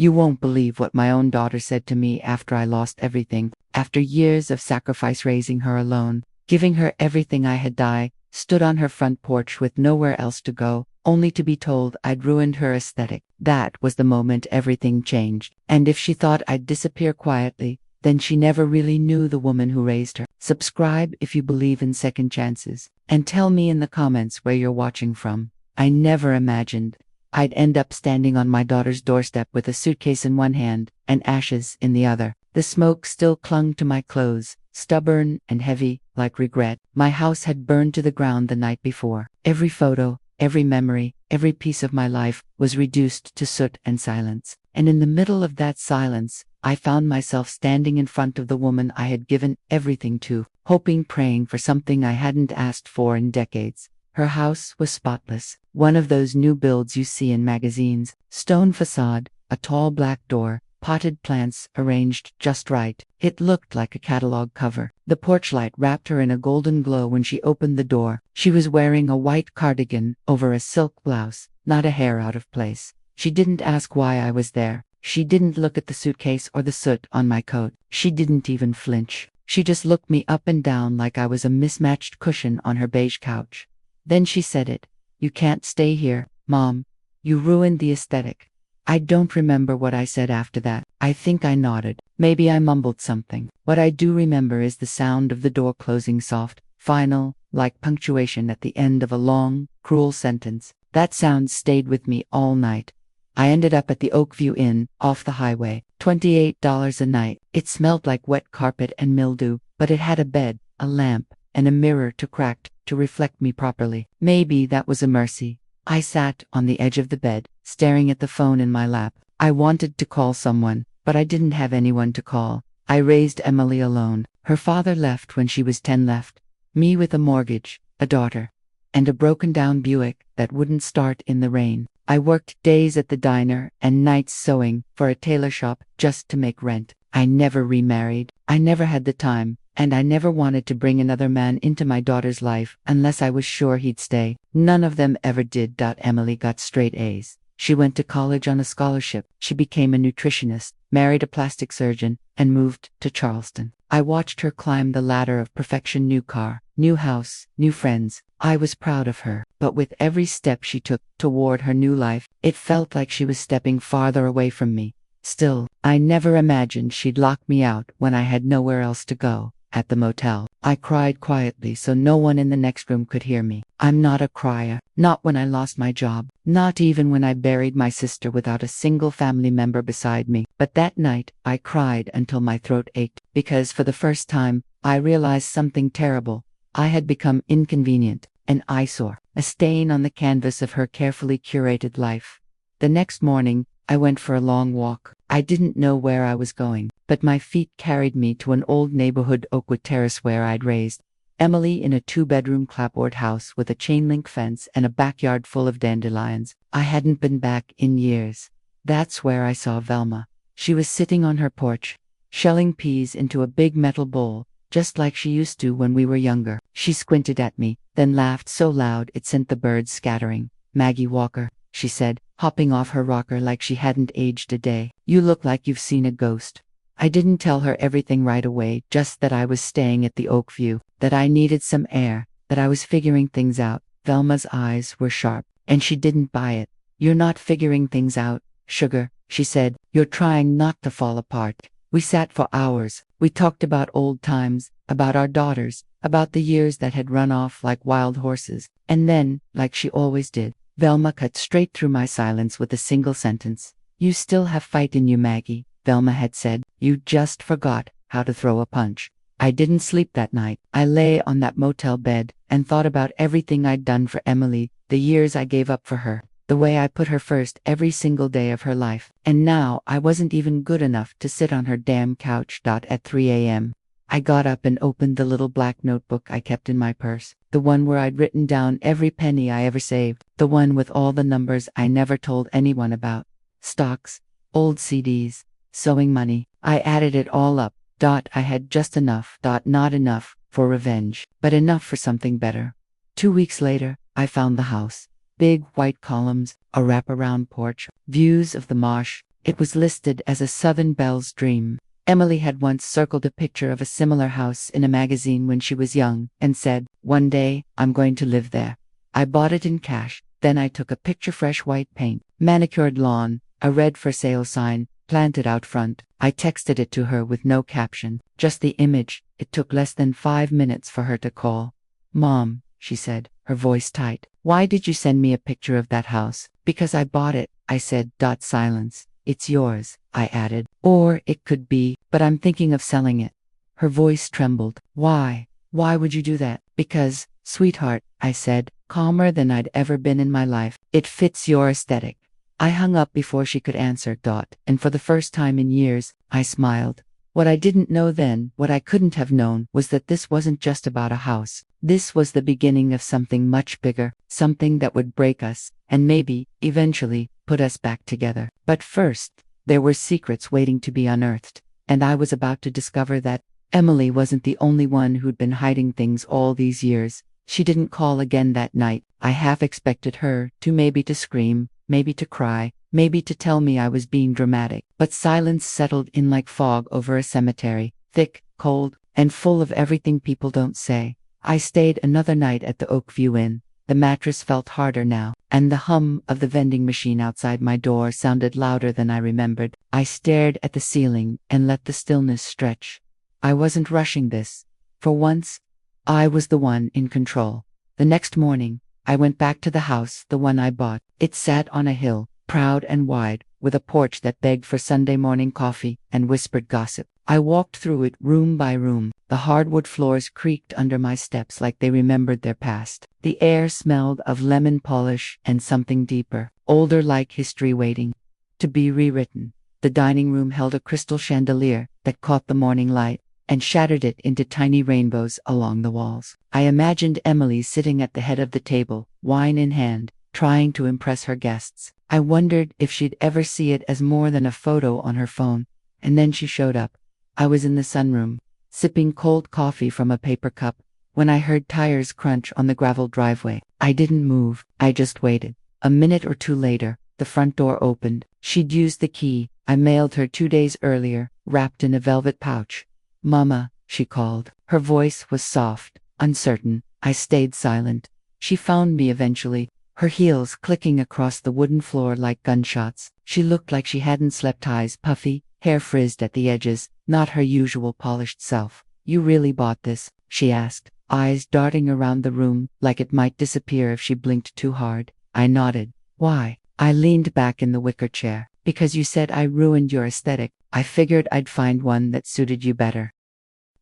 You won't believe what my own daughter said to me after I lost everything, after years of sacrifice raising her alone, giving her everything I had. I stood on her front porch with nowhere else to go, only to be told I'd ruined her aesthetic. That was the moment everything changed. And if she thought I'd disappear quietly, then she never really knew the woman who raised her. Subscribe if you believe in second chances, and tell me in the comments where you're watching from. I never imagined I'd end up standing on my daughter's doorstep with a suitcase in one hand and ashes in the other. The smoke still clung to my clothes, stubborn and heavy, like regret. My house had burned to the ground the night before. Every photo, every memory, every piece of my life was reduced to soot and silence. And in the middle of that silence, I found myself standing in front of the woman I had given everything to, hoping, praying for something I hadn't asked for in decades. Her house was spotless, one of those new builds you see in magazines, stone facade, a tall black door, potted plants arranged just right. It looked like a catalog cover. The porch light wrapped her in a golden glow when she opened the door. She was wearing a white cardigan over a silk blouse, not a hair out of place. She didn't ask why I was there. She didn't look at the suitcase or the soot on my coat. She didn't even flinch. She just looked me up and down like I was a mismatched cushion on her beige couch. Then she said it. "You can't stay here, Mom. You ruined the aesthetic." I don't remember what I said after that. I think I nodded. Maybe I mumbled something. What I do remember is the sound of the door closing, soft, final, like punctuation at the end of a long, cruel sentence. That sound stayed with me all night. I ended up at the Oakview Inn, off the highway, $28 a night. It smelled like wet carpet and mildew, but it had a bed, a lamp, and a mirror to reflect me properly. Maybe that was a mercy. I sat on the edge of the bed, staring at the phone in my lap. I wanted to call someone, but I didn't have anyone to call. I raised Emily alone. Her father left when she was 10, left me with a mortgage, a daughter, and a broken-down Buick that wouldn't start in the rain. I worked days at the diner and nights sewing for a tailor shop just to make rent. I never remarried. I never had the time. And I never wanted to bring another man into my daughter's life unless I was sure he'd stay. None of them ever did. Emily got straight A's. She went to college on a scholarship. She became a nutritionist, married a plastic surgeon, and moved to Charleston. I watched her climb the ladder of perfection: new car, new house, new friends. I was proud of her. But with every step she took toward her new life, it felt like she was stepping farther away from me. Still, I never imagined she'd lock me out when I had nowhere else to go. At the motel, I cried quietly so no one in the next room could hear me. I'm not a crier, not when I lost my job, not even when I buried my sister without a single family member beside me. But that night, I cried until my throat ached, because for the first time, I realized something terrible. I had become inconvenient, an eyesore, a stain on the canvas of her carefully curated life. The next morning, I went for a long walk. I didn't know where I was going, but my feet carried me to an old neighborhood Oakwood Terrace where I'd raised Emily, in a 2-bedroom clapboard house with a chain-link fence and a backyard full of dandelions. I hadn't been back in years. That's where I saw Velma. She was sitting on her porch, shelling peas into a big metal bowl, just like she used to when we were younger. She squinted at me, then laughed so loud it sent the birds scattering. "Maggie Walker," she said, hopping off her rocker like she hadn't aged a day. "You look like you've seen a ghost." I didn't tell her everything right away, just that I was staying at the Oakview, that I needed some air, that I was figuring things out. Velma's eyes were sharp, and she didn't buy it. "You're not figuring things out, sugar," she said. "You're trying not to fall apart." We sat for hours. We talked about old times, about our daughters, about the years that had run off like wild horses. And then, like she always did, Velma cut straight through my silence with a single sentence. "You still have fight in you, Maggie," Velma had said. "You just forgot how to throw a punch." I didn't sleep that night. I lay on that motel bed and thought about everything I'd done for Emily, the years I gave up for her, the way I put her first every single day of her life. And now I wasn't even good enough to sit on her damn couch. At 3 a.m. I got up and opened the little black notebook I kept in my purse, the one where I'd written down every penny I ever saved, the one with all the numbers I never told anyone about. Stocks, old CDs, sewing money. I added it all up. I had just enough. Not enough for revenge, but enough for something better. 2 weeks later, I found the house. Big white columns, a wraparound porch, views of the marsh, It was listed as a Southern Belle's dream. Emily had once circled a picture of a similar house in a magazine when she was young and said, "One day, I'm going to live there." I bought it in cash. Then I took a picture, fresh white paint, manicured lawn, a red for sale sign, planted out front. I texted it to her with no caption, just the image. It took less than 5 minutes for her to call. "Mom," she said, her voice tight, "why did you send me a picture of that house?" "Because I bought it," I said. Silence. "It's yours," I added. "Or it could be, but I'm thinking of selling it." Her voice trembled. "Why? Why would you do that?" "Because, sweetheart," I said, calmer than I'd ever been in my life, "it fits your aesthetic." I hung up before she could answer. And for the first time in years, I smiled. What I didn't know then, what I couldn't have known, was that this wasn't just about a house. This was the beginning of something much bigger, something that would break us, and maybe, eventually, put us back together. But first, there were secrets waiting to be unearthed, and I was about to discover that Emily wasn't the only one who'd been hiding things all these years. She didn't call again that night. I half expected her to, maybe to scream, maybe to cry, maybe to tell me I was being dramatic. But silence settled in like fog over a cemetery, thick, cold, and full of everything people don't say. I stayed another night at the Oakview Inn. The mattress felt harder now, and the hum of the vending machine outside my door sounded louder than I remembered. I stared at the ceiling and let the stillness stretch. I wasn't rushing this. For once, I was the one in control. The next morning, I went back to the house, the one I bought. It sat on a hill, proud and wide, with a porch that begged for Sunday morning coffee and whispered gossip. I walked through it room by room. The hardwood floors creaked under my steps like they remembered their past. The air smelled of lemon polish and something deeper, older, like history waiting to be rewritten. The dining room held a crystal chandelier that caught the morning light and shattered it into tiny rainbows along the walls. I imagined Emily sitting at the head of the table, wine in hand, trying to impress her guests. I wondered if she'd ever see it as more than a photo on her phone. And then she showed up. I was in the sunroom, sipping cold coffee from a paper cup, when I heard tires crunch on the gravel driveway. I didn't move, I just waited. A minute or two later, the front door opened. She'd used the key I mailed her 2 days earlier, wrapped in a velvet pouch. "Mama," she called. Her voice was soft, uncertain. I stayed silent. She found me eventually, her heels clicking across the wooden floor like gunshots. She looked like she hadn't slept, eyes puffy, hair frizzed at the edges, not her usual polished self. "You really bought this?" she asked, eyes darting around the room like it might disappear if she blinked too hard. I nodded. "Why?" I leaned back in the wicker chair. "Because you said I ruined your aesthetic. I figured I'd find one that suited you better."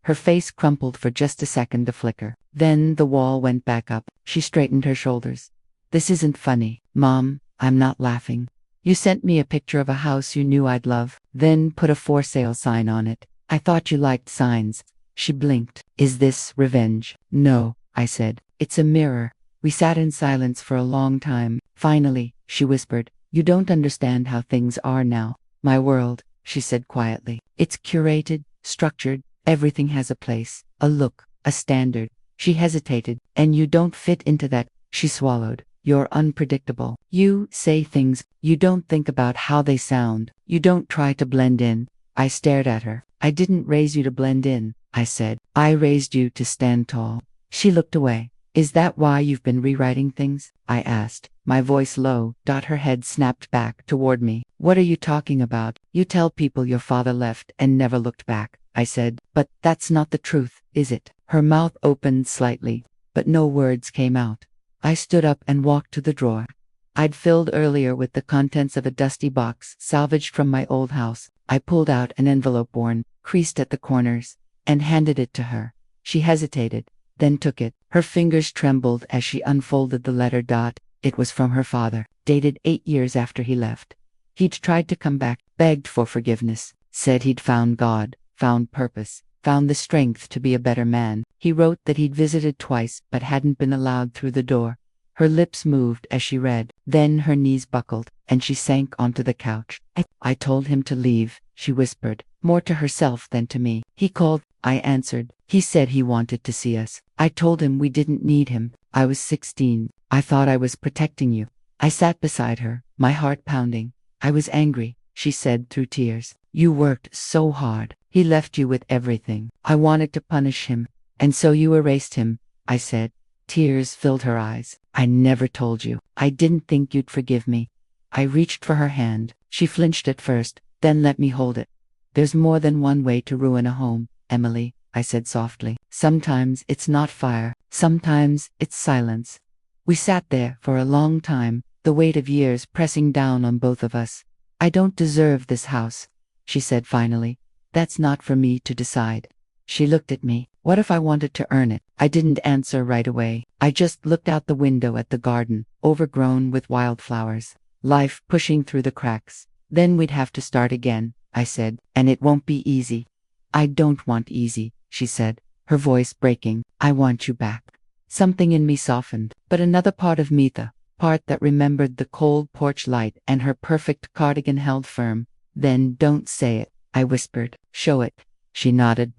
Her face crumpled for just a second to flicker. Then the wall went back up. She straightened her shoulders. "This isn't funny, Mom. I'm not laughing. You sent me a picture of a house you knew I'd love, then put a for sale sign on it. I thought you liked signs." She blinked. "Is this revenge?" "No," I said. "It's a mirror." We sat in silence for a long time. Finally, she whispered, "You don't understand how things are now. My world," she said quietly, "it's curated, structured, everything has a place, a look, a standard." She hesitated. "And you don't fit into that." She swallowed. "You're unpredictable. You say things, you don't think about how they sound. You don't try to blend in." I stared at her. "I didn't raise you to blend in," I said. "I raised you to stand tall." She looked away. "Is that why you've been rewriting things?" I asked, my voice low. Her head snapped back toward me. "What are you talking about? You tell people your father left and never looked back," I said. "But that's not the truth, is it?" Her mouth opened slightly, but no words came out. I stood up and walked to the drawer I'd filled earlier with the contents of a dusty box salvaged from my old house. I pulled out an envelope worn, creased at the corners, and handed it to her. She hesitated, then took it. Her fingers trembled as she unfolded the letter. It was from her father, dated 8 years after he left. He'd tried to come back, begged for forgiveness, said he'd found God, found purpose, found the strength to be a better man. He wrote that he'd visited twice but hadn't been allowed through the door. Her lips moved as she read. Then her knees buckled, and she sank onto the couch. I told him to leave," she whispered, more to herself than to me. "He called," I answered. "He said he wanted to see us. I told him we didn't need him. I was 16. I thought I was protecting you." I sat beside her, my heart pounding. I was angry. she said through tears. You worked so hard. He left you with everything. I wanted to punish him. And so you erased him, I said. Tears filled her eyes. I never told you. I didn't think you'd forgive me. I reached for her hand. She flinched at first, then let me hold it. There's more than one way to ruin a home, Emily, I said softly. Sometimes it's not fire. Sometimes it's silence. We sat there for a long time, the weight of years pressing down on both of us. I don't deserve this house, she said finally. That's not for me to decide. She looked at me. What if I wanted to earn it? I didn't answer right away. I just looked out the window at the garden, overgrown with wildflowers. Life pushing through the cracks. Then we'd have to start again, I said, and it won't be easy. I don't want easy, she said, her voice breaking. I want you back. Something in me softened, but another part of me, the part that remembered the cold porch light and her perfect cardigan held firm. Then don't say it, I whispered. Show it. She nodded.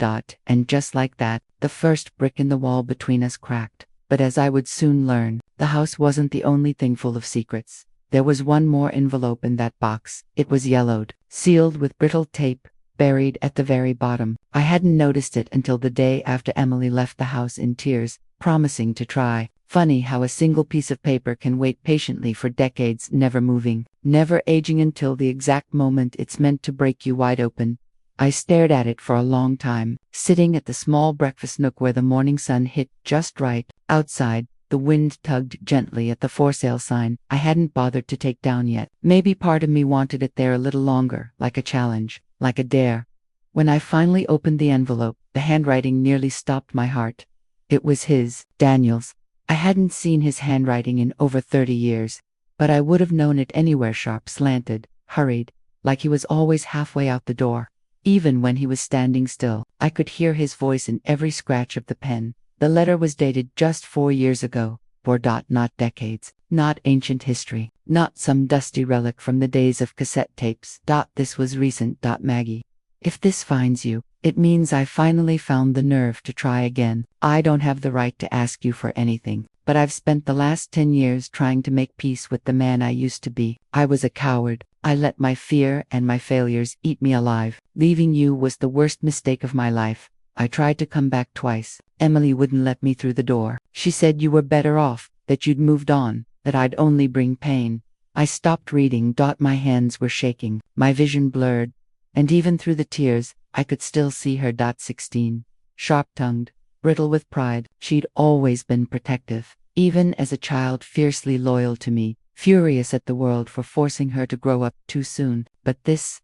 And just like that, the first brick in the wall between us cracked. But as I would soon learn, the house wasn't the only thing full of secrets. There was one more envelope in that box. It was yellowed, sealed with brittle tape, buried at the very bottom. I hadn't noticed it until the day after Emily left the house in tears, promising to try. Funny how a single piece of paper can wait patiently for decades, never moving, never aging until the exact moment it's meant to break you wide open. I stared at it for a long time, sitting at the small breakfast nook where the morning sun hit just right. Outside, the wind tugged gently at the for sale sign I hadn't bothered to take down yet. Maybe part of me wanted it there a little longer, like a challenge, like a dare. When I finally opened the envelope, the handwriting nearly stopped my heart. It was his, Daniel's. I hadn't seen his handwriting in over 30 years, but I would have known it anywhere. Sharp, slanted, hurried, like he was always halfway out the door. Even when he was standing still, I could hear his voice in every scratch of the pen. The letter was dated just 4 years ago. Not decades, not ancient history, not some dusty relic from the days of cassette tapes. This was recent. Maggie. If this finds you, it means I finally found the nerve to try again. I don't have the right to ask you for anything, but I've spent the last 10 years trying to make peace with the man I used to be. I was a coward. I let my fear and my failures eat me alive. Leaving you was the worst mistake of my life. I tried to come back twice. Emily wouldn't let me through the door. She said you were better off, that you'd moved on, that I'd only bring pain. I stopped reading. My hands were shaking, my vision blurred, and even through the tears, I could still see her. 16. Sharp-tongued, brittle with pride, she'd always been protective, even as a child, fiercely loyal to me, furious at the world for forcing her to grow up too soon. But this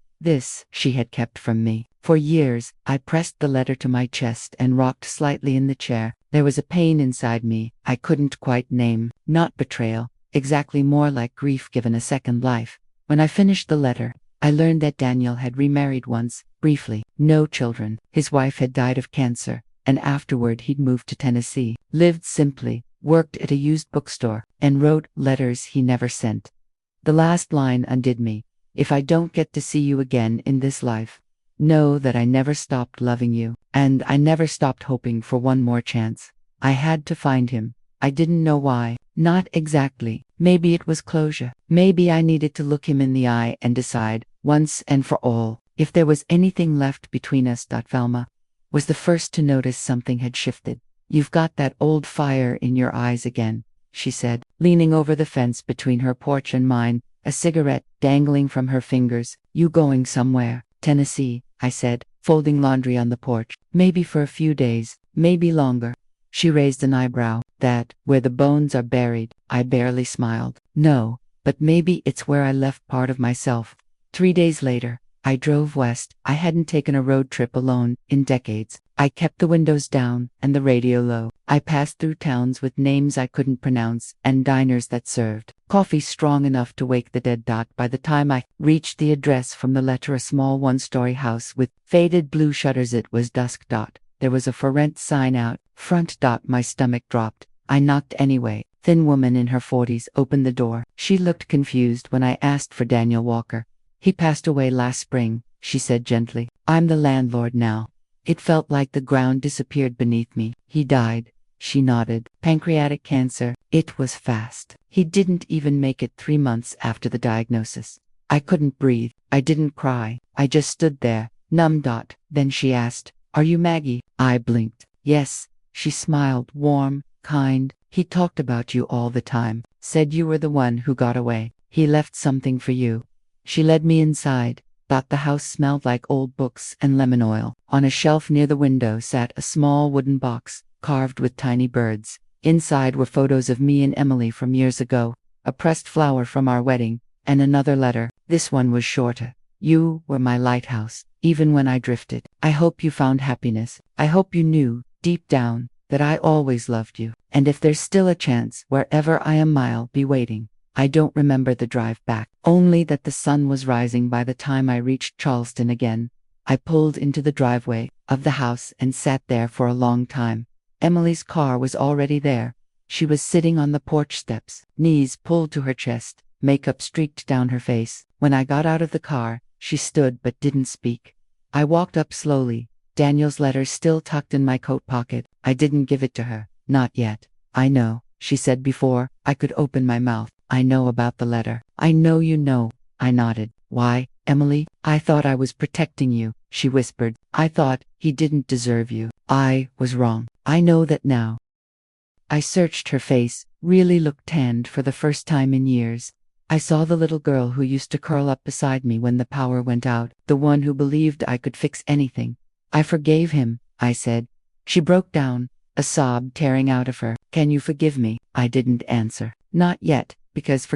she had kept from me. For years, I pressed the letter to my chest and rocked slightly in the chair. There was a pain inside me I couldn't quite name. Not betrayal, exactly, more like grief given a second life. When I finished the letter, I learned that Daniel had remarried once, briefly, no children. His wife had died of cancer, and afterward he'd moved to Tennessee, lived simply, worked at a used bookstore, and wrote letters he never sent. The last line undid me. If I don't get to see you again in this life, know that I never stopped loving you, and I never stopped hoping for one more chance. I had to find him. I didn't know why. Not exactly. Maybe it was closure. Maybe I needed to look him in the eye and decide, once and for all, if there was anything left between us. Velma was the first to notice something had shifted. You've got that old fire in your eyes again, she said, leaning over the fence between her porch and mine, a cigarette dangling from her fingers. You going somewhere? Tennessee, I said, folding laundry on the porch. Maybe for a few days, maybe longer. She raised an eyebrow. That, where the bones are buried. I barely smiled. No, but maybe it's where I left part of myself. 3 days later, I drove west. I hadn't taken a road trip alone in decades. I kept the windows down and the radio low. I passed through towns with names I couldn't pronounce and diners that served coffee strong enough to wake the dead. By the time I reached the address from the letter, a small one-story house with faded blue shutters, it was dusk. There was a for rent sign out front. My stomach dropped. I knocked anyway. Thin woman in her 40s opened the door. She looked confused when I asked for Daniel Walker. He passed away last spring, she said gently. I'm the landlord now. It felt like the ground disappeared beneath me. He died. She nodded. Pancreatic cancer. It was fast. He didn't even make it 3 months after the diagnosis. I couldn't breathe. I didn't cry. I just stood there, numb. Then she asked, "Are you Maggie?" I blinked. Yes. She smiled, warm, kind. "He talked about you all the time. Said you were the one who got away. He left something for you." She led me inside. Thought the house smelled like old books and lemon oil. On a shelf near the window sat a small wooden box, carved with tiny birds. Inside were photos of me and Emily from years ago, a pressed flower from our wedding, and another letter. This one was shorter. "You were my lighthouse, even when I drifted. I hope you found happiness. I hope you knew, deep down, that I always loved you. And if there's still a chance, wherever I am, I'll be waiting." I don't remember the drive back, only that the sun was rising by the time I reached Charleston again. I pulled into the driveway of the house and sat there for a long time. Emily's car was already there. She was sitting on the porch steps, knees pulled to her chest, makeup streaked down her face. When I got out of the car, she stood but didn't speak. I walked up slowly, Daniel's letter still tucked in my coat pocket. I didn't give it to her. Not yet. "I know," she said before I could open my mouth. "I know about the letter." "I know you know." I nodded. "Why, Emily?" "I thought I was protecting you," she whispered. "I thought he didn't deserve you. I was wrong. I know that now." I searched her face, really looked tanned for the first time in years. I saw the little girl who used to curl up beside me when the power went out, the one who believed I could fix anything. "I forgave him," I said. She broke down, a sob tearing out of her. "Can you forgive me?" I didn't answer. "Not yet. Because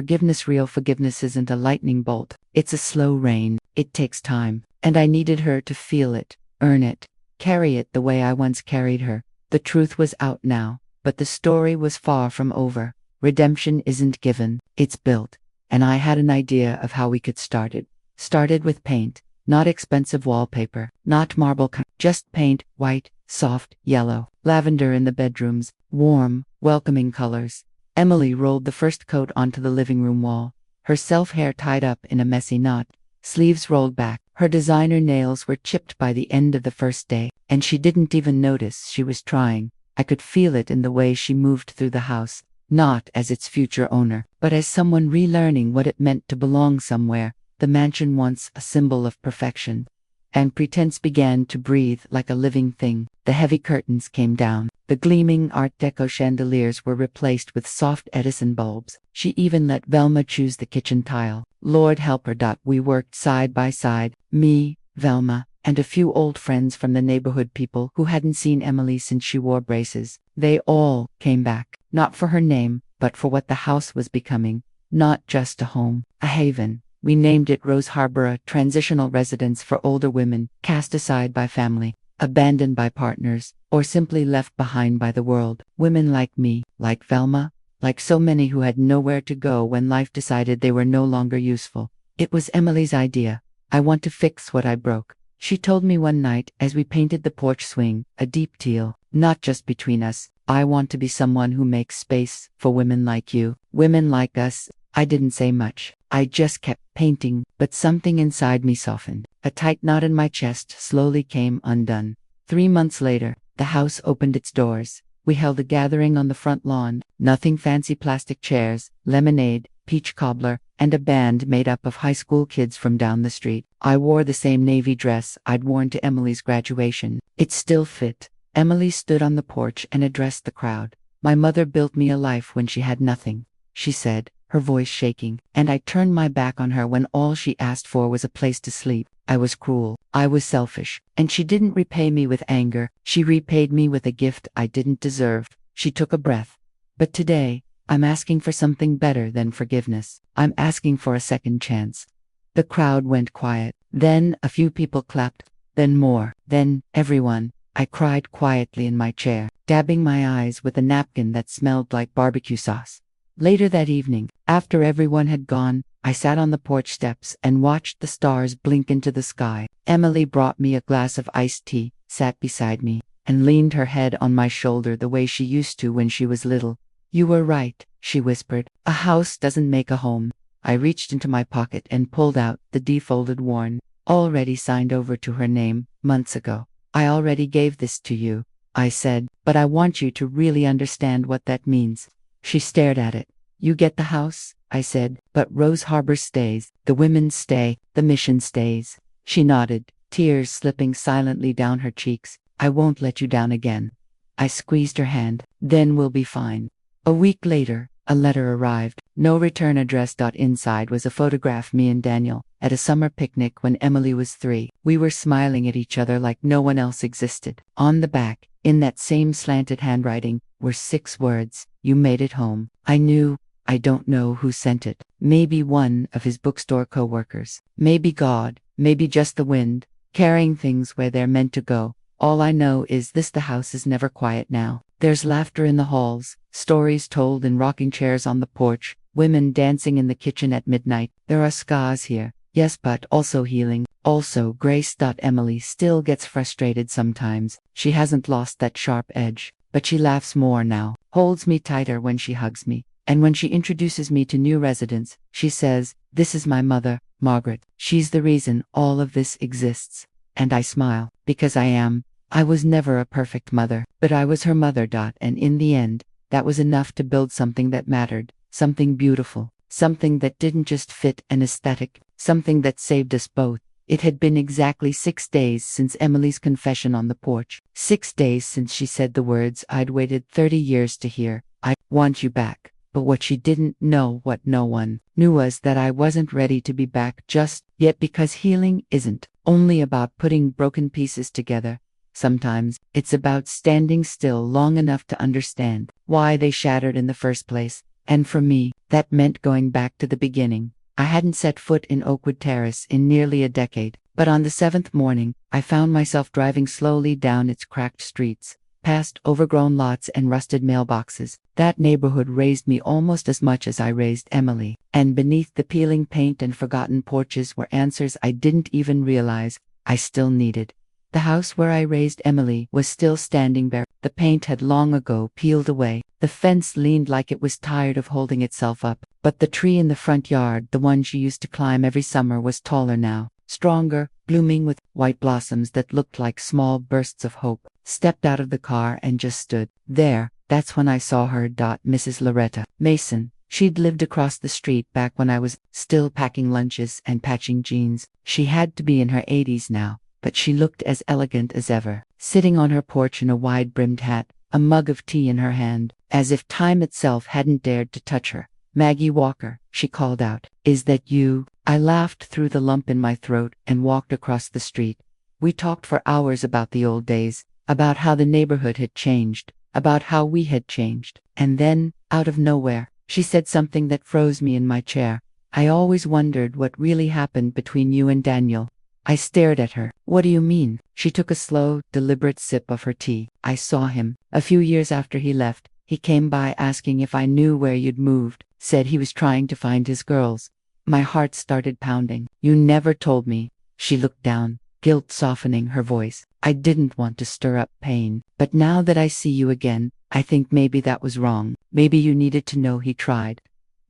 real forgiveness isn't a lightning bolt. It's a slow rain. It takes time. And I needed her to feel it, earn it, carry it the way I once carried her. The truth was out now, but the story was far from over. Redemption isn't given, it's built. And I had an idea of how we could start it. Started with paint, not expensive wallpaper, not marble, just paint, white, soft, yellow, lavender in the bedrooms, warm, welcoming colors. Emily rolled the first coat onto the living room wall, her self-hair tied up in a messy knot, sleeves rolled back. Her designer nails were chipped by the end of the first day, and she didn't even notice she was trying. I could feel it in the way she moved through the house, not as its future owner, but as someone relearning what it meant to belong somewhere. The mansion once a symbol of perfection. And pretense began to breathe like a living thing. The heavy curtains came down. The gleaming Art Deco chandeliers were replaced with soft Edison bulbs. She even let Velma choose the kitchen tile. Lord help her. We worked side by side, me, Velma, and a few old friends from the neighborhood, people who hadn't seen Emily since she wore braces. They all came back, not for her name, but for what the house was becoming. Not just a home, a haven. We named it Rose Harbor, a transitional residence for older women, cast aside by family, abandoned by partners, or simply left behind by the world. Women like me, like Velma, like so many who had nowhere to go when life decided they were no longer useful. It was Emily's idea. "I want to fix what I broke," she told me one night as we painted the porch swing, a deep teal. "Not just between us. I want to be someone who makes space for women like you, women like us." I didn't say much. I just kept painting, but something inside me softened. A tight knot in my chest slowly came undone. 3 months later, the house opened its doors. We held a gathering on the front lawn. Nothing fancy, plastic chairs, lemonade, peach cobbler, and a band made up of high school kids from down the street. I wore the same navy dress I'd worn to Emily's graduation. It still fit. Emily stood on the porch and addressed the crowd. "My mother built me a life when she had nothing," she said, her voice shaking, "and I turned my back on her when all she asked for was a place to sleep. I was cruel. I was selfish. And she didn't repay me with anger. She repaid me with a gift I didn't deserve." She took a breath. "But today, I'm asking for something better than forgiveness. I'm asking for a second chance." The crowd went quiet. Then a few people clapped. Then more. Then everyone. I cried quietly in my chair, dabbing my eyes with a napkin that smelled like barbecue sauce. Later that evening, after everyone had gone, I sat on the porch steps and watched the stars blink into the sky. Emily brought me a glass of iced tea, sat beside me, and leaned her head on my shoulder the way she used to when she was little. "You were right," she whispered. "A house doesn't make a home." I reached into my pocket and pulled out the defolded warrant, already signed over to her name, months ago. "I already gave this to you," I said, "but I want you to really understand what that means." She stared at it. "You get the house?" I said, but Rose Harbor stays, the women stay, the mission stays. She nodded, tears slipping silently down her cheeks. I won't let you down again. I squeezed her hand. Then we'll be fine. A week later, a letter arrived. No return address. Inside was a photograph me and Daniel at a summer picnic when Emily was 3. We were smiling at each other like no one else existed. On the back, in that same slanted handwriting, were 6 words. You made it home. I knew. I don't know who sent it. Maybe one of his bookstore co-workers. Maybe God. Maybe just the wind, carrying things where they're meant to go. All I know is the house is never quiet now. There's laughter in the halls, stories told in rocking chairs on the porch, women dancing in the kitchen at midnight. There are scars here, yes, but also healing, also grace. Emily still gets frustrated sometimes. She hasn't lost that sharp edge, but she laughs more now, holds me tighter when she hugs me, and when she introduces me to new residents, she says, "This is my mother, Margaret. She's the reason all of this exists." And I smile, because I am. I was never a perfect mother, but I was her mother. And in the end, that was enough to build something that mattered, something beautiful, something that didn't just fit an aesthetic, something that saved us both. It had been exactly 6 days since Emily's confession on the porch, 6 days since she said the words I'd waited 30 years to hear, "I want you back." But what she didn't know, what no one knew, was that I wasn't ready to be back just yet, because healing isn't only about putting broken pieces together. Sometimes it's about standing still long enough to understand why they shattered in the first place. And for me, that meant going back to the beginning. I hadn't set foot in Oakwood Terrace in nearly a decade, but on the 7th morning, I found myself driving slowly down its cracked streets, past overgrown lots and rusted mailboxes. That neighborhood raised me almost as much as I raised Emily, and beneath the peeling paint and forgotten porches were answers I didn't even realize I still needed. The house where I raised Emily was still standing bare. The paint had long ago peeled away. The fence leaned like it was tired of holding itself up. But the tree in the front yard, the one she used to climb every summer, was taller now, stronger, blooming with white blossoms that looked like small bursts of hope. Stepped out of the car and just stood there. That's when I saw her. Mrs. Loretta Mason. She'd lived across the street back when I was still packing lunches and patching jeans. She had to be in her 80s now, but she looked as elegant as ever, sitting on her porch in a wide-brimmed hat, a mug of tea in her hand, as if time itself hadn't dared to touch her. "Maggie Walker," she called out. "Is that you?" I laughed through the lump in my throat and walked across the street. We talked for hours about the old days, about how the neighborhood had changed, about how we had changed. And then, out of nowhere, she said something that froze me in my chair. "I always wondered what really happened between you and Daniel." I stared at her. "What do you mean?" She took a slow, deliberate sip of her tea. "I saw him. A few years after he left, he came by asking if I knew where you'd moved, said he was trying to find his girls." My heart started pounding. "You never told me." She looked down, guilt softening her voice. "I didn't want to stir up pain, but now that I see you again, I think maybe that was wrong. Maybe you needed to know he tried."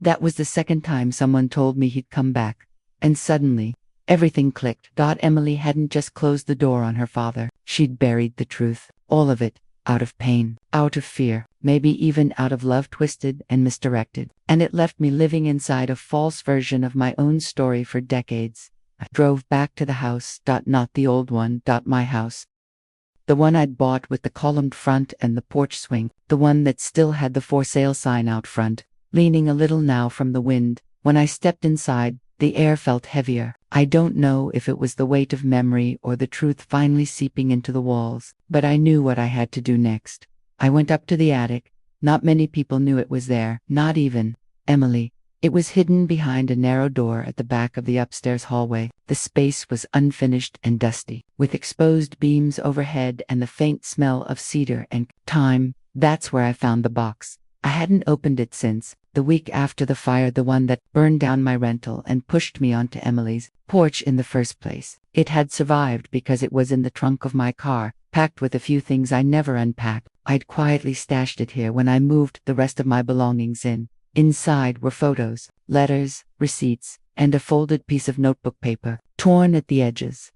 That was the second time someone told me he'd come back. And suddenly, everything clicked. Emily hadn't just closed the door on her father. She'd buried the truth. All of it. Out of pain. Out of fear. Maybe even out of love twisted and misdirected. And it left me living inside a false version of my own story for decades. I drove back to the house. Not the old one. My house. The one I'd bought with the columned front and the porch swing. The one that still had the for sale sign out front, leaning a little now from the wind. When I stepped inside, the air felt heavier. I don't know if it was the weight of memory or the truth finally seeping into the walls, but I knew what I had to do next. I went up to the attic. Not many people knew it was there, not even Emily. It was hidden behind a narrow door at the back of the upstairs hallway. The space was unfinished and dusty, with exposed beams overhead and the faint smell of cedar and thyme. That's where I found the box. I hadn't opened it since the week after the fire, the one that burned down my rental and pushed me onto Emily's porch in the first place. It had survived because it was in the trunk of my car, packed with a few things I never unpacked. I'd quietly stashed it here when I moved the rest of my belongings in. Inside were photos, letters, receipts, and a folded piece of notebook paper, torn at the edges.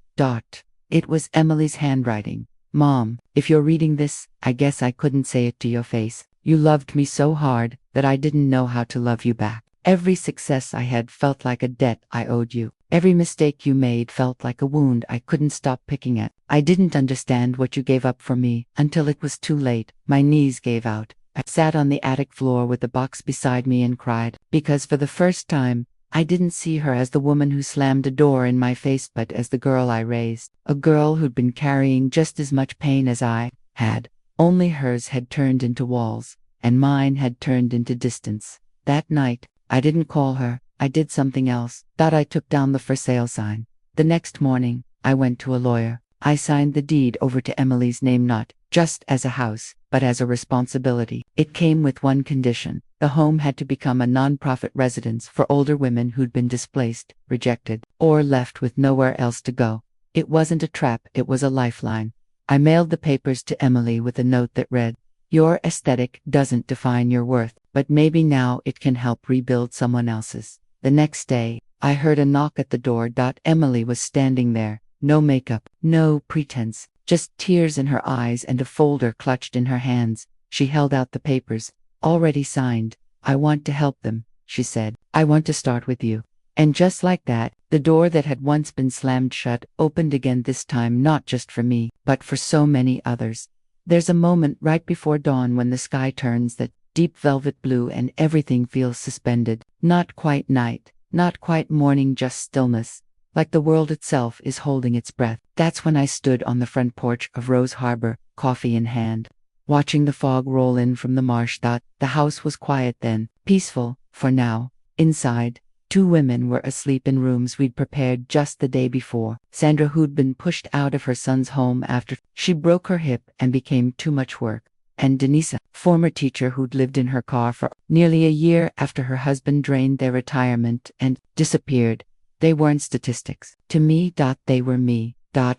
It was Emily's handwriting. "Mom, if you're reading this, I guess I couldn't say it to your face. You loved me so hard that I didn't know how to love you back. Every success I had felt like a debt I owed you. Every mistake you made felt like a wound I couldn't stop picking at. I didn't understand what you gave up for me until it was too late. My knees gave out. I sat on the attic floor with the box beside me and cried, because for the first time, I didn't see her as the woman who slammed a door in my face, but as the girl I raised. A girl who'd been carrying just as much pain as I had. Only hers had turned into walls, and mine had turned into distance. That night, I didn't call her. I did something else. That I took down the for sale sign. The next morning, I went to a lawyer. I signed the deed over to Emily's name, not just as a house, but as a responsibility. It came with one condition. The home had to become a non-profit residence for older women who'd been displaced, rejected, or left with nowhere else to go. It wasn't a trap, it was a lifeline. I mailed the papers to Emily with a note that read, "Your aesthetic doesn't define your worth, but maybe now it can help rebuild someone else's." The next day, I heard a knock at the door. Emily was standing there. No makeup, no pretense, just tears in her eyes and a folder clutched in her hands. She held out the papers, already signed. "I want to help them," she said. "I want to start with you." And just like that, the door that had once been slammed shut opened again, this time not just for me, but for so many others. There's a moment right before dawn when the sky turns that deep velvet blue and everything feels suspended. Not quite night, not quite morning, just stillness. Like the world itself is holding its breath. That's when I stood on the front porch of Rose Harbor, coffee in hand, watching the fog roll in from the marsh. The house was quiet then, peaceful, for now. Inside, 2 women were asleep in rooms we'd prepared just the day before. Sandra, who'd been pushed out of her son's home after she broke her hip and became too much work. And Denise, former teacher who'd lived in her car for nearly a year after her husband drained their retirement and disappeared. They weren't statistics. To me, they were me.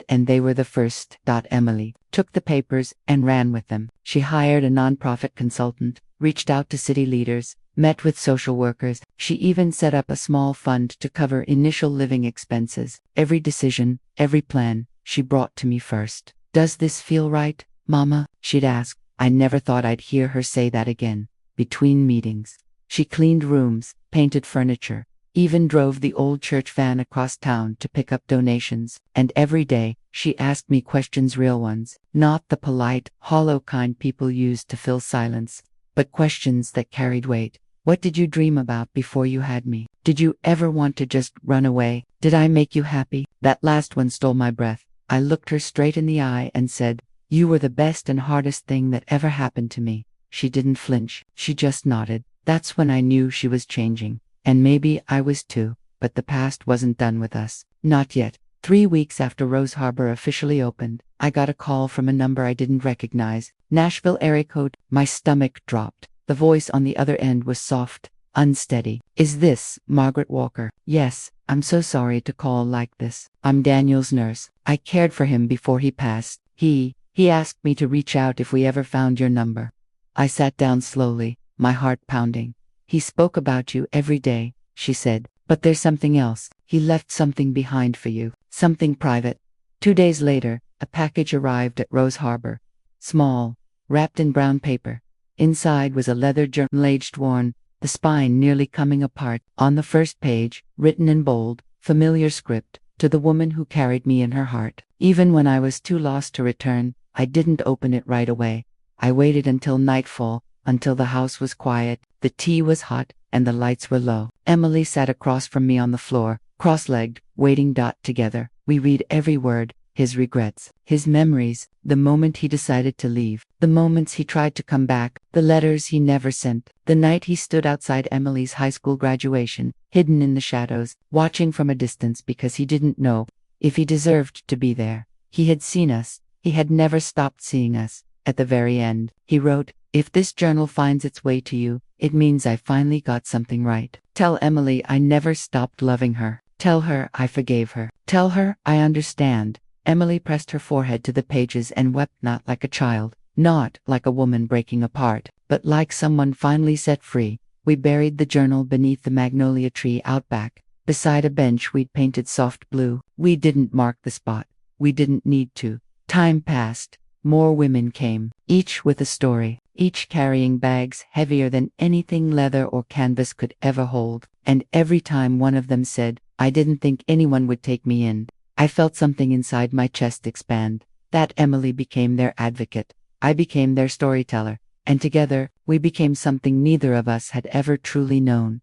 And they were the first. Emily took the papers and ran with them. She hired a nonprofit consultant, reached out to city leaders, met with social workers. She even set up a small fund to cover initial living expenses. Every decision, every plan, she brought to me first. "Does this feel right, Mama?" she'd ask. I never thought I'd hear her say that again. Between meetings, she cleaned rooms, painted furniture, even drove the old church van across town to pick up donations. And every day, she asked me questions, real ones, not the polite, hollow kind people use to fill silence, but questions that carried weight. What did you dream about before you had me? Did you ever want to just run away? Did I make you happy? That last one stole my breath. I looked her straight in the eye and said, "You were the best and hardest thing that ever happened to me." She didn't flinch. She just nodded. That's when I knew she was changing. And maybe I was too, but the past wasn't done with us. Not yet. 3 weeks after Rose Harbor officially opened, I got a call from a number I didn't recognize. Nashville area code. My stomach dropped. The voice on the other end was soft, unsteady. "Is this Margaret Walker?" "Yes, I'm so sorry to call like this. I'm Daniel's nurse. I cared for him before he passed. He asked me to reach out if we ever found your number." I sat down slowly, my heart pounding. "He spoke about you every day," she said, "but there's something else. He left something behind for you, something private." 2 days later, a package arrived at Rose Harbor. Small, wrapped in brown paper. Inside was a leather journal, age-worn, the spine nearly coming apart. On the first page, written in bold, familiar script, "To the woman who carried me in her heart." Even when I was too lost to return, I didn't open it right away. I waited until nightfall, until the house was quiet, the tea was hot, and the lights were low. Emily sat across from me on the floor, cross-legged, waiting. Together, we read every word, his regrets, his memories, the moment he decided to leave, the moments he tried to come back, the letters he never sent, the night he stood outside Emily's high school graduation, hidden in the shadows, watching from a distance because he didn't know if he deserved to be there. He had seen us. He had never stopped seeing us. At the very end, he wrote, "If this journal finds its way to you, it means I finally got something right. Tell Emily I never stopped loving her. Tell her I forgave her. Tell her I understand." Emily pressed her forehead to the pages and wept, not like a child, not like a woman breaking apart, but like someone finally set free. We buried the journal beneath the magnolia tree out back, beside a bench we'd painted soft blue. We didn't mark the spot. We didn't need to. Time passed. More women came, each with a story, each carrying bags heavier than anything leather or canvas could ever hold. And every time one of them said, "I didn't think anyone would take me in," I felt something inside my chest expand. That Emily became their advocate. I became their storyteller. And together, we became something neither of us had ever truly known.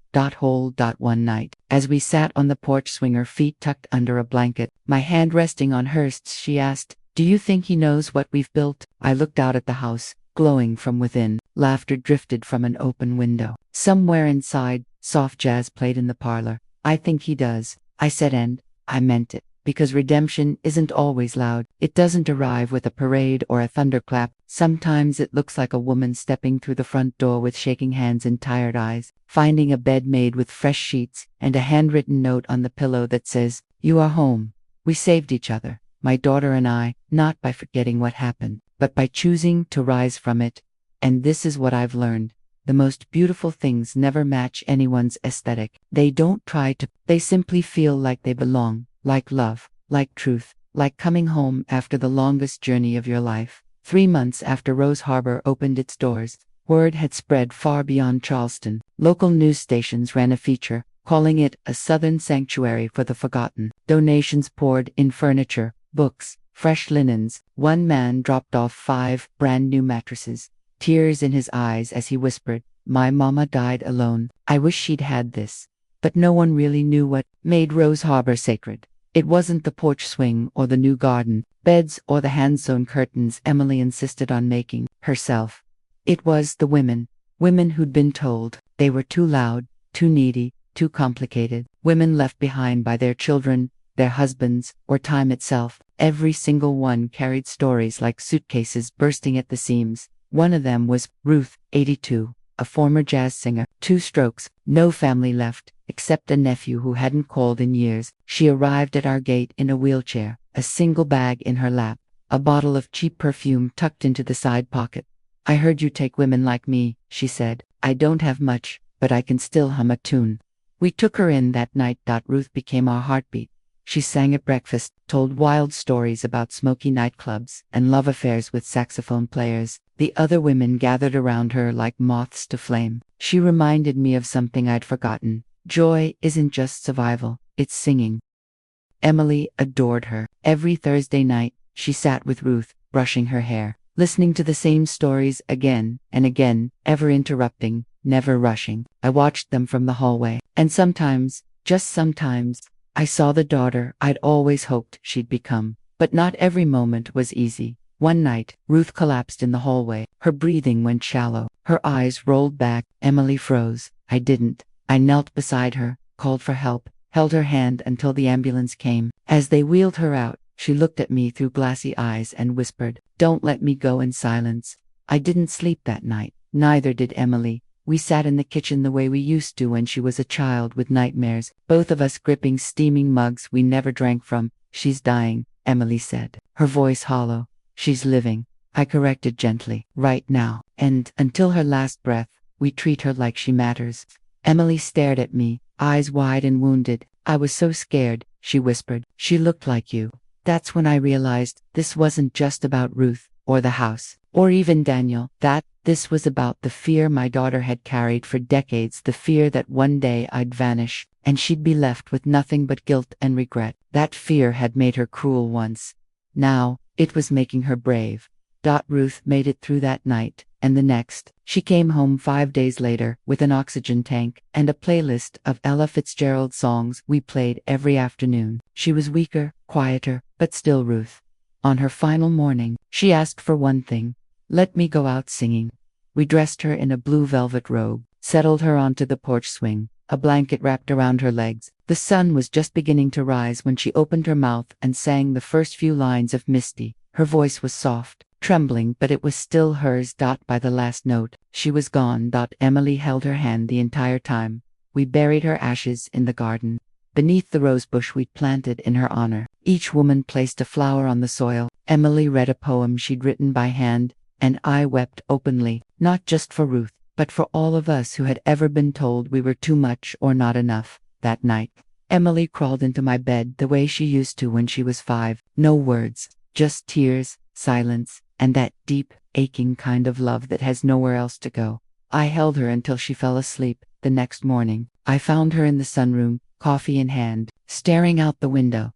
One night, as we sat on the porch swing, her feet tucked under a blanket, my hand resting on hers, she asked, "Do you think he knows what we've built?" I looked out at the house, glowing from within. Laughter drifted from an open window. Somewhere inside, soft jazz played in the parlor. "I think he does," I said, and I meant it. Because redemption isn't always loud. It doesn't arrive with a parade or a thunderclap. Sometimes it looks like a woman stepping through the front door with shaking hands and tired eyes, finding a bed made with fresh sheets and a handwritten note on the pillow that says, "You are home." We saved each other, my daughter and I, not by forgetting what happened, but by choosing to rise from it. And this is what I've learned. The most beautiful things never match anyone's aesthetic. They don't try to, they simply feel like they belong. Like love, like truth, like coming home after the longest journey of your life. 3 months after Rose Harbor opened its doors, word had spread far beyond Charleston. Local news stations ran a feature, calling it a southern sanctuary for the forgotten. Donations poured in: furniture, books, fresh linens. One man dropped off 5 brand new mattresses, tears in his eyes as he whispered, "My mama died alone. I wish she'd had this." But no one really knew what made Rose Harbor sacred. It wasn't the porch swing or the new garden beds or the hand-sewn curtains Emily insisted on making herself. It was the women. Women who'd been told they were too loud, too needy, too complicated. Women left behind by their children, their husbands, or time itself. Every single one carried stories like suitcases bursting at the seams. One of them was Ruth, 82, a former jazz singer. 2 strokes, no family left, except a nephew who hadn't called in years. She arrived at our gate in a wheelchair, a single bag in her lap, a bottle of cheap perfume tucked into the side pocket. "I heard you take women like me," she said. "I don't have much, but I can still hum a tune." We took her in that night. Ruth became our heartbeat. She sang at breakfast, told wild stories about smoky nightclubs and love affairs with saxophone players. The other women gathered around her like moths to flame. She reminded me of something I'd forgotten. Joy isn't just survival, it's singing. Emily adored her. Every Thursday night, she sat with Ruth, brushing her hair, listening to the same stories again and again, ever interrupting, never rushing. I watched them from the hallway, and sometimes, just sometimes, I saw the daughter I'd always hoped she'd become. But not every moment was easy. One night, Ruth collapsed in the hallway. Her breathing went shallow. Her eyes rolled back. Emily froze. I didn't. I knelt beside her, called for help, held her hand until the ambulance came. As they wheeled her out, she looked at me through glassy eyes and whispered, "Don't let me go," in silence. I didn't sleep that night. Neither did Emily. We sat in the kitchen the way we used to when she was a child with nightmares, both of us gripping steaming mugs we never drank from. "She's dying," Emily said, her voice hollow. "She's living," I corrected gently, "right now. And until her last breath, we treat her like she matters." Emily stared at me, eyes wide and wounded. "I was so scared," she whispered. "She looked like you." That's when I realized this wasn't just about Ruth, or the house, or even Daniel. That this was about the fear my daughter had carried for decades, the fear that one day I'd vanish, and she'd be left with nothing but guilt and regret. That fear had made her cruel once. Now, it was making her brave. Ruth made it through that night, and the next. She came home 5 days later, with an oxygen tank, and a playlist of Ella Fitzgerald songs we played every afternoon. She was weaker, quieter, but still Ruth. On her final morning, she asked for one thing: "Let me go out singing." We dressed her in a blue velvet robe, settled her onto the porch swing, a blanket wrapped around her legs. The sun was just beginning to rise when she opened her mouth and sang the first few lines of Misty. Her voice was soft, trembling, but it was still hers. By the last note, she was gone. Emily held her hand the entire time. We buried her ashes in the garden, beneath the rosebush we'd planted in her honor. Each woman placed a flower on the soil. Emily read a poem she'd written by hand, and I wept openly, not just for Ruth, but for all of us who had ever been told we were too much or not enough. That night, Emily crawled into my bed the way she used to when she was 5. No words, just tears, silence, and that deep, aching kind of love that has nowhere else to go. I held her until she fell asleep. The next morning, I found her in the sunroom, coffee in hand, staring out the window.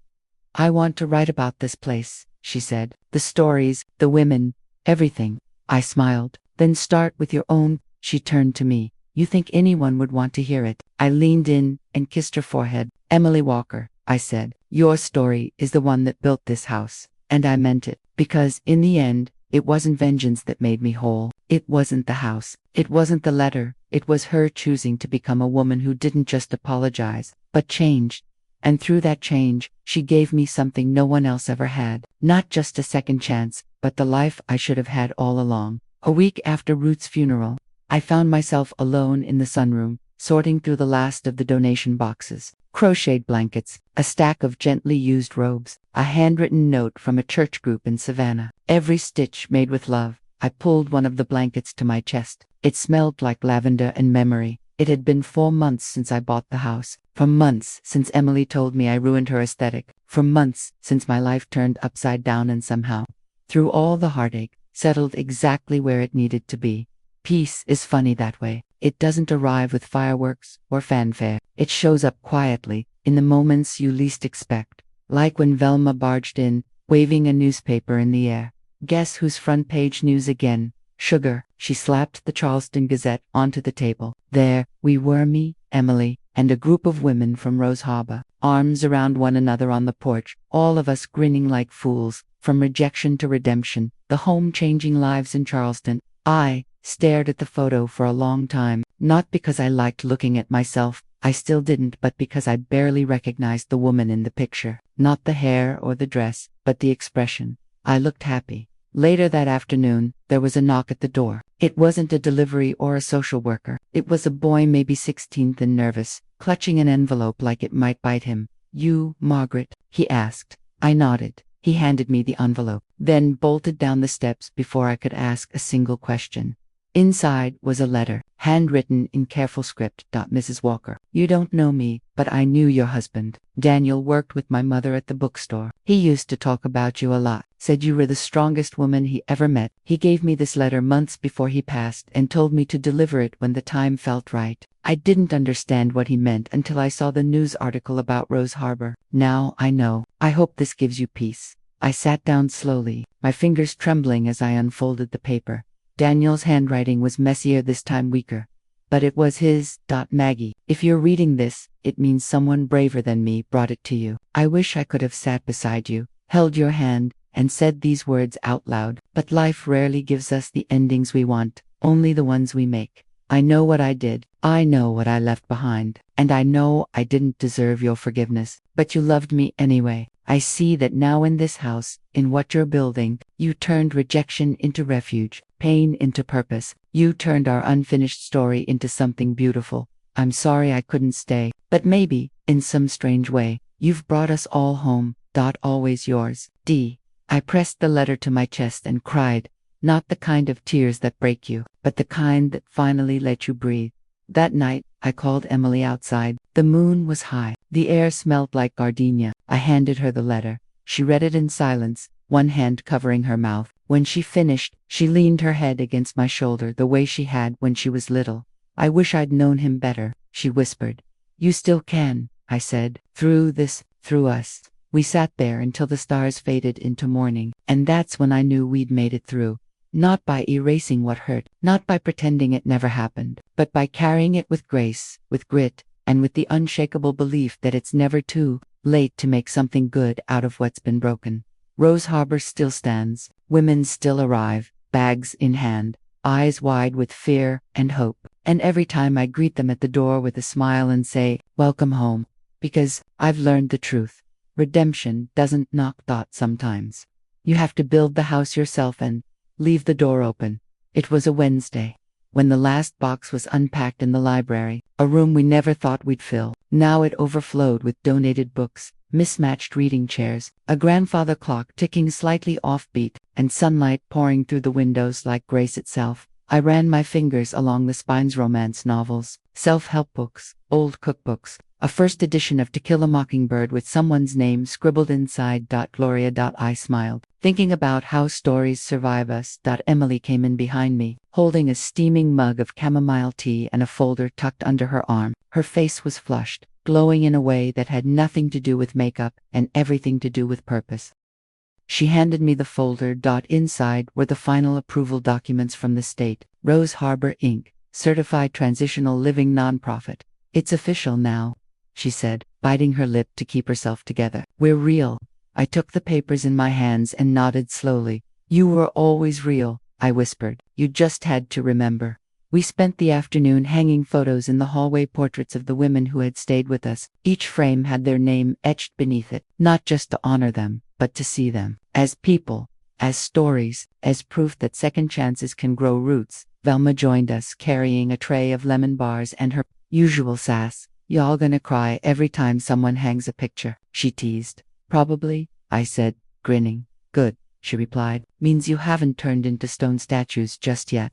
"I want to write about this place," she said. "The stories, the women, everything." I smiled. "Then start with your own." She turned to me. "You think anyone would want to hear it?" I leaned in and kissed her forehead. "Emily Walker," I said, "your story is the one that built this house." And I meant it, because in the end, it wasn't vengeance that made me whole. It wasn't the house. It wasn't the letter. It was her choosing to become a woman who didn't just apologize, but changed. And through that change, she gave me something no one else ever had. Not just a second chance, but the life I should have had all along. A week after Ruth's funeral, I found myself alone in the sunroom, sorting through the last of the donation boxes. Crocheted blankets, a stack of gently used robes, a handwritten note from a church group in Savannah. Every stitch made with love. I pulled one of the blankets to my chest. It smelled like lavender and memory. It had been 4 months since I bought the house. For months since Emily told me I ruined her aesthetic. For months since my life turned upside down and somehow, through all the heartache, settled exactly where it needed to be. Peace is funny that way. It doesn't arrive with fireworks or fanfare. It shows up quietly, in the moments you least expect. Like when Velma barged in, waving a newspaper in the air. "Guess whose front page news again? Sugar." She slapped the Charleston Gazette onto the table. There we were, me, Emily, and a group of women from Rose Harbor, arms around one another on the porch, all of us grinning like fools, from rejection to redemption, the home-changing lives in Charleston. I stared at the photo for a long time, not because I liked looking at myself, I still didn't, but because I barely recognized the woman in the picture. Not the hair or the dress, but the expression. I looked happy. Later that afternoon, there was a knock at the door. It wasn't a delivery or a social worker. It was a boy, maybe 16th and nervous, clutching an envelope like it might bite him. "You, Margaret?" he asked. I nodded. He handed me the envelope, then bolted down the steps before I could ask a single question. Inside was a letter, handwritten in careful script. "Mrs. Walker, you don't know me, but I knew your husband. Daniel worked with my mother at the bookstore. He used to talk about you a lot, said you were the strongest woman he ever met. He gave me this letter months before he passed and told me to deliver it when the time felt right. I didn't understand what he meant until I saw the news article about Rose Harbor. Now I know. I hope this gives you peace." I sat down slowly, my fingers trembling as I unfolded the paper. Daniel's handwriting was messier this time, weaker. But it was his. "Maggie, if you're reading this, it means someone braver than me brought it to you. I wish I could have sat beside you, held your hand, and said these words out loud. But life rarely gives us the endings we want, only the ones we make. I know what I did. I know what I left behind. And I know I didn't deserve your forgiveness. But you loved me anyway. I see that now in this house, in what you're building, you turned rejection into refuge, pain into purpose. You turned our unfinished story into something beautiful. I'm sorry I couldn't stay, but maybe, in some strange way, you've brought us all home. Always yours, D. I pressed the letter to my chest and cried, not the kind of tears that break you, but the kind that finally let you breathe. That night, I called Emily outside. The moon was high. The air smelled like gardenia. I handed her the letter. She read it in silence, one hand covering her mouth. When she finished, she leaned her head against my shoulder the way she had when she was little. "I wish I'd known him better," she whispered. "You still can," I said. "Through this, through us." We sat there until the stars faded into morning, and that's when I knew we'd made it through. Not by erasing what hurt, not by pretending it never happened, but by carrying it with grace, with grit, and with the unshakable belief that it's never too late to make something good out of what's been broken. Rose Harbor still stands, women still arrive, bags in hand, eyes wide with fear and hope, and every time I greet them at the door with a smile and say, "Welcome home," because I've learned the truth. Redemption doesn't knock sometimes. You have to build the house yourself and leave the door open. It was a Wednesday, when the last box was unpacked in the library, a room we never thought we'd fill. Now it overflowed with donated books, mismatched reading chairs, a grandfather clock ticking slightly offbeat, and sunlight pouring through the windows like grace itself. I ran my fingers along the spines: romance novels, self-help books, old cookbooks, A first edition of To Kill a Mockingbird with someone's name scribbled inside. Gloria. I smiled, thinking about how stories survive us. Emily came in behind me, holding a steaming mug of chamomile tea and a folder tucked under her arm. Her face was flushed, glowing in a way that had nothing to do with makeup and everything to do with purpose. She handed me the folder. Inside were the final approval documents from the state. Rose Harbor Inc., certified transitional living nonprofit. It's official now, she said, biting her lip to keep herself together. We're real. I took the papers in my hands and nodded slowly. You were always real, I whispered. You just had to remember. We spent the afternoon hanging photos in the hallway, portraits of the women who had stayed with us. Each frame had their name etched beneath it, not just to honor them, but to see them as people, as stories, as proof that second chances can grow roots. Velma joined us, carrying a tray of lemon bars and her usual sass. Y'all gonna cry every time someone hangs a picture, she teased. Probably, I said, grinning. Good, she replied. Means you haven't turned into stone statues just yet.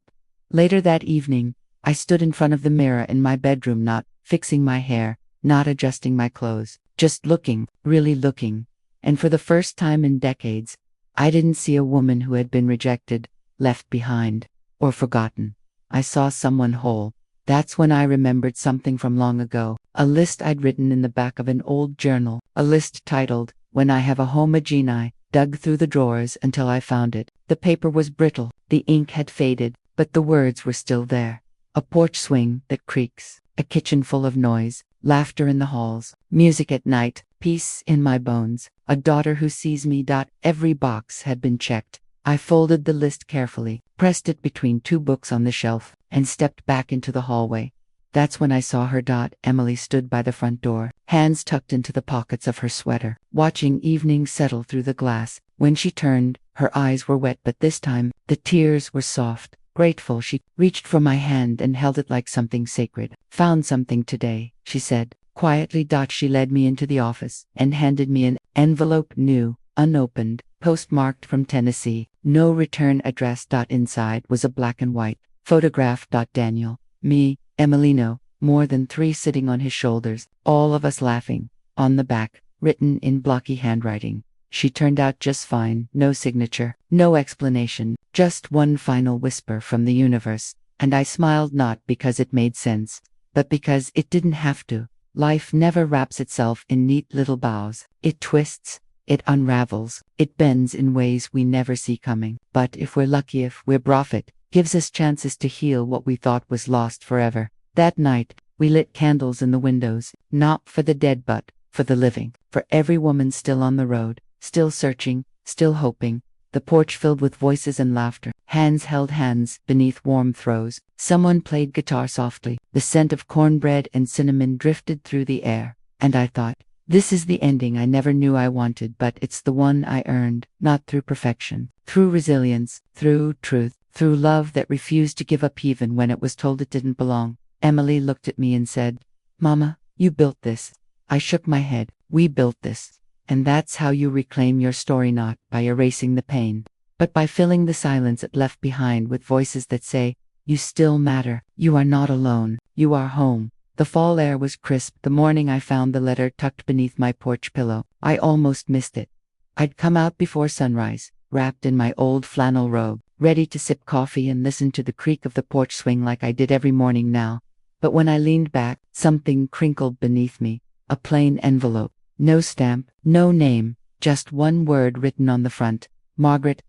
Later that evening, I stood in front of the mirror in my bedroom, not fixing my hair, not adjusting my clothes, just looking, really looking. And for the first time in decades, I didn't see a woman who had been rejected, left behind, or forgotten. I saw someone whole. That's when I remembered something from long ago, a list I'd written in the back of an old journal, a list titled, When I Have a Home Again. I dug through the drawers until I found it. The paper was brittle, the ink had faded, but the words were still there. A porch swing that creaks, a kitchen full of noise, laughter in the halls, music at night, peace in my bones, a daughter who sees me. Every box had been checked. I folded the list carefully, pressed it between two books on the shelf, and stepped back into the hallway. That's when I saw her. Emily stood by the front door, hands tucked into the pockets of her sweater, watching evening settle through the glass. When she turned, her eyes were wet, but this time, the tears were soft. Grateful, she reached for my hand and held it like something sacred. Found something today, she said, quietly. She led me into the office and handed me an envelope, new, unopened, postmarked from Tennessee, no return address. Inside was a black and white photograph. Daniel, me, Emilino, more than three sitting on his shoulders, all of us laughing. On the back, written in blocky handwriting, she turned out just fine. No signature, no explanation, just one final whisper from the universe. And I smiled, not because it made sense, but because it didn't have to. Life never wraps itself in neat little bows. It twists, it unravels, it bends in ways we never see coming. But if we're lucky, if we're prophet, gives us chances to heal what we thought was lost forever. That night, we lit candles in the windows, not for the dead but for the living, for every woman still on the road, still searching, still hoping. The porch filled with voices and laughter. Hands held hands beneath warm throws. Someone played guitar softly. The scent of cornbread and cinnamon drifted through the air. And I thought, this is the ending I never knew I wanted, but it's the one I earned, not through perfection, through resilience, through truth, through love that refused to give up even when it was told it didn't belong. Emily looked at me and said, Mama, you built this. I shook my head. We built this. And that's how you reclaim your story, not by erasing the pain, but by filling the silence it left behind with voices that say, you still matter, you are not alone, you are home. The fall air was crisp the morning I found the letter tucked beneath my porch pillow. I almost missed it. I'd come out before sunrise, wrapped in my old flannel robe, ready to sip coffee and listen to the creak of the porch swing like I did every morning now. But when I leaned back, something crinkled beneath me, a plain envelope. No stamp, no name, just one word written on the front. Margaret.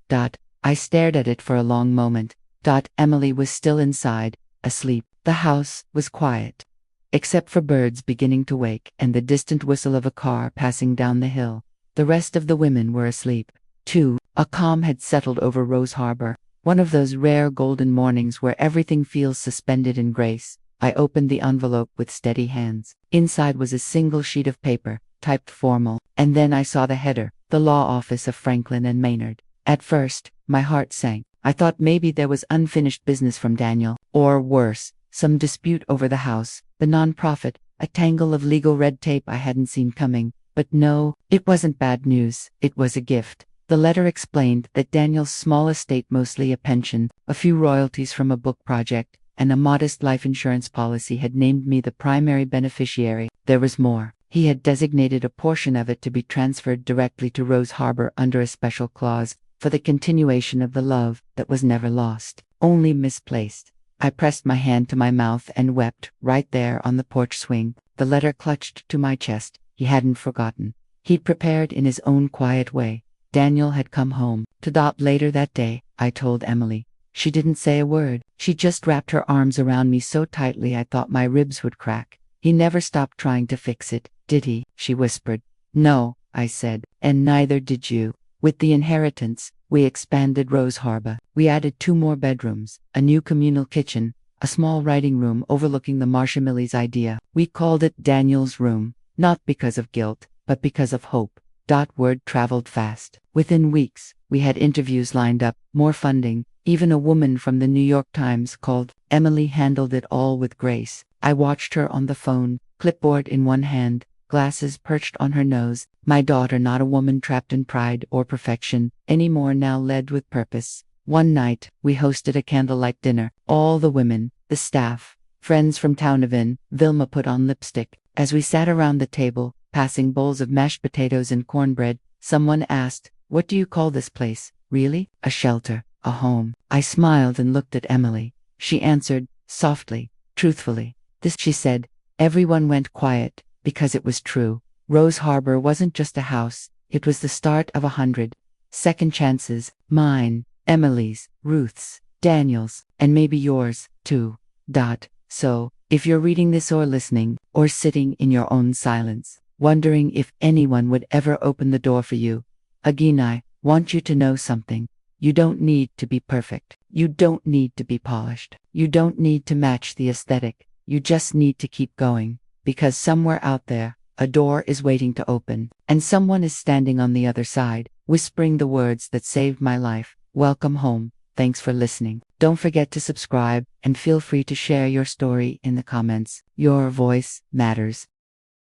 I stared at it for a long moment. Emily was still inside, asleep. The house was quiet, except for birds beginning to wake and the distant whistle of a car passing down the hill. The rest of the women were asleep, too. A calm had settled over Rose Harbor, one of those rare golden mornings where everything feels suspended in grace. I opened the envelope with steady hands. Inside was a single sheet of paper, typed formal, and then I saw the header, the law office of Franklin and Maynard. At first, my heart sank. I thought maybe there was unfinished business from Daniel, or worse, some dispute over the house, the nonprofit, a tangle of legal red tape I hadn't seen coming. But no, it wasn't bad news, it was a gift. The letter explained that Daniel's small estate, mostly a pension, a few royalties from a book project, and a modest life insurance policy had named me the primary beneficiary. There was more. He had designated a portion of it to be transferred directly to Rose Harbor under a special clause for the continuation of the love that was never lost, only misplaced. I pressed my hand to my mouth and wept, right there on the porch swing, the letter clutched to my chest. He hadn't forgotten. He'd prepared in his own quiet way. Daniel had come home. Later that day, I told Emily. She didn't say a word. She just wrapped her arms around me so tightly I thought my ribs would crack. He never stopped trying to fix it, did he? She whispered. No, I said, and neither did you. With the inheritance, we expanded Rose Harbor. We added 2 more bedrooms, a new communal kitchen, a small writing room overlooking the Marcia Millie's idea. We called it Daniel's Room, not because of guilt, but because of hope. Word traveled fast. Within weeks, we had interviews lined up, more funding, even a woman from the New York Times called. Emily handled it all with grace. I watched her on the phone, clipboard in one hand, glasses perched on her nose. My daughter, not a woman trapped in pride or perfection anymore, now led with purpose. One night, we hosted a candlelight dinner. All the women, the staff, friends from Townavin. Vilma put on lipstick. As we sat around the table, passing bowls of mashed potatoes and cornbread, someone asked, "What do you call this place, really?" "A shelter, a home." I smiled and looked at Emily. She answered, softly, truthfully. "This," she said. Everyone went quiet, because it was true. Rose Harbor wasn't just a house, it was the start of 100 second chances, mine, Emily's, Ruth's, Daniel's, and maybe yours, too. So, if you're reading this or listening, or sitting in your own silence, wondering if anyone would ever open the door for you, again, I want you to know something. You don't need to be perfect. You don't need to be polished. You don't need to match the aesthetic. You just need to keep going. Because somewhere out there, a door is waiting to open, and someone is standing on the other side, whispering the words that saved my life. Welcome home. Thanks for listening. Don't forget to subscribe, and feel free to share your story in the comments. Your voice matters.